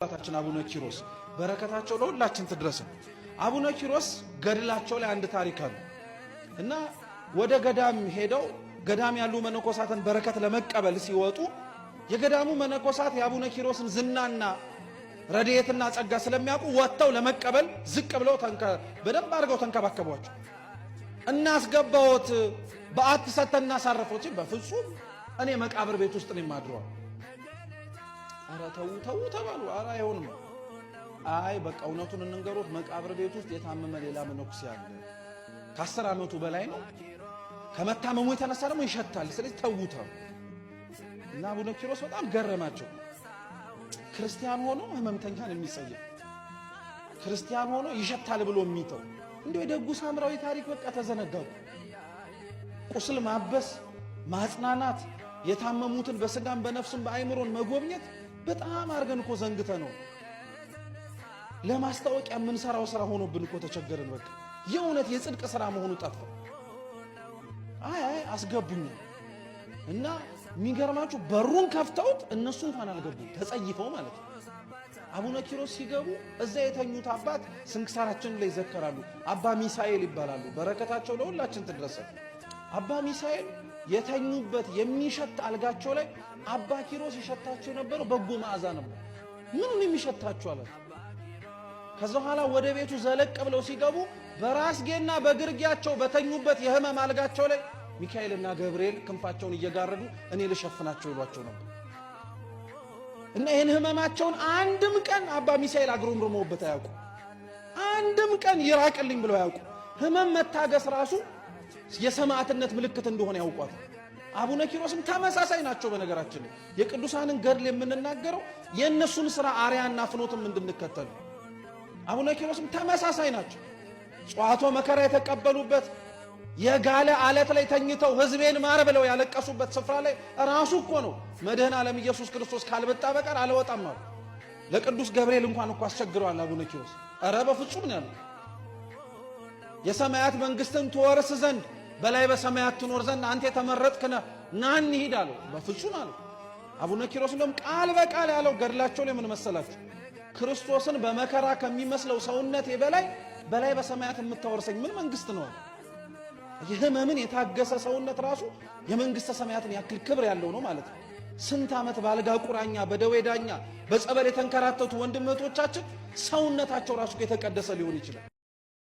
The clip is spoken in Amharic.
አባታችን አቡነ ኪሮስ በረከታቸው ለሁላችን ትድረስ። አቡነ ኪሮስ ገድላቸው ላይ አንድ ታሪክ አለ እና ወደ ገዳም ሄደው ገዳም ያሉ መነኮሳትን በረከት ለመቀበል ሲወጡ የገዳሙ መነኮሳት የአቡነ ኪሮስን ዝናና ረድኤትና ጸጋ ስለሚያውቁ ወጥተው ለመቀበል ዝቅ ብለው በደንብ አድርገው ተንከባከቧቸው። እናስገባዎት በአት ሰተን እናሳርፎት በፍጹም እኔ መቃብር ቤት ውስጥ ነው የማድረው። አረ ተው ተባሉ። አረ አይሆንም። አይ በቃ እውነቱን እንንገሮት መቃብር ቤት ውስጥ የታመመ ሌላ መነኩሴ አለ። ከ10 ዓመቱ በላይ ነው። ከመታመሙ የተነሳ ደግሞ ይሸታል። ስለዚህ ተውተው እና አቡነ ኪሮስ በጣም ገረማቸው። ክርስቲያን ሆኖ ህመምተኛን የሚጸየፍ ክርስቲያን ሆኖ ይሸታል ብሎ የሚተው እንደው የደጉ ሳምራዊ ታሪክ በቃ ተዘነጋው። ቁስል ማበስ፣ ማጽናናት፣ የታመሙትን በስጋም በነፍስም በአይምሮን መጎብኘት በጣም አርገን እኮ ዘንግተ ነው ለማስታወቂያ የምንሰራው ስራ ሆኖብን እኮ ተቸገረን። በቃ የእውነት የጽድቅ ስራ መሆኑ ጠፋ። አይ አስገቡኝ እና የሚገርማችሁ በሩን ከፍተውት እነሱ እንኳን አልገቡም፣ ተጸይፈው ማለት ነው። አቡነ ኪሮስ ሲገቡ እዛ የተኙት አባት ስንክሳራችን ላይ ይዘከራሉ። አባ ሚሳኤል ይባላሉ። በረከታቸው ለሁላችን ትድረስ። አባ ሚሳኤል የተኙበት የሚሸት አልጋቸው ላይ አባ ኪሮስ ይሸታቸው የነበረው በጎ መዓዛ ነበር። ምኑን የሚሸታቸው አለ። ከዛ በኋላ ወደ ቤቱ ዘለቅ ብለው ሲገቡ በራስጌና በግርጌያቸው በተኙበት የህመም አልጋቸው ላይ ሚካኤልና ገብርኤል ክንፋቸውን እየጋረዱ እኔ ልሸፍናቸው ይሏቸው ነበር እና ይህን ህመማቸውን አንድም ቀን አባ ሚሳኤል አግሮምርመውበት አያውቁ። አንድም ቀን ይራቅልኝ ብለው አያውቁ። ህመም መታገስ ራሱ የሰማዕትነት ምልክት እንደሆነ ያውቋል። አቡነ ኪሮስም ተመሳሳይ ናቸው። በነገራችን ላይ የቅዱሳንን ገድል የምንናገረው የእነሱን ስራ አርያና ፍኖትም እንድንከተል። አቡነ ኪሮስም ተመሳሳይ ናቸው። ጿቶ መከራ የተቀበሉበት የጋለ አለት ላይ ተኝተው ህዝቤን ማር ብለው ያለቀሱበት ስፍራ ላይ ራሱ እኮ ነው መድኃኔ ዓለም ኢየሱስ ክርስቶስ ካልመጣ በቀር አልወጣም ነው። ለቅዱስ ገብርኤል እንኳን እኮ አስቸግረዋል አቡነ ኪሮስ። ኧረ በፍጹም ነው ያለው። የሰማያት መንግስትን ትወርስ ዘንድ በላይ በሰማያት ትኖር ዘንድ አንተ የተመረጥክ ነህ፣ ና እንሂድ አለው። በፍጹም አለው። አቡነ ኪሮስ እንደውም ቃል በቃል ያለው ገድላቸው ላይ ምን መሰላችሁ? ክርስቶስን በመከራ ከሚመስለው ሰውነቴ በላይ በሰማያት የምታወርሰኝ ምን መንግስት ነው? የህመምን የታገሰ ሰውነት ራሱ የመንግስተ ሰማያትን ያክል ክብር ያለው ነው ማለት ነው። ስንት ዓመት ባልጋ ቁራኛ በደዌ ዳኛ በጸበል የተንከራተቱ ወንድም እህቶቻችን ሰውነታቸው ራሱ የተቀደሰ ሊሆን ይችላል።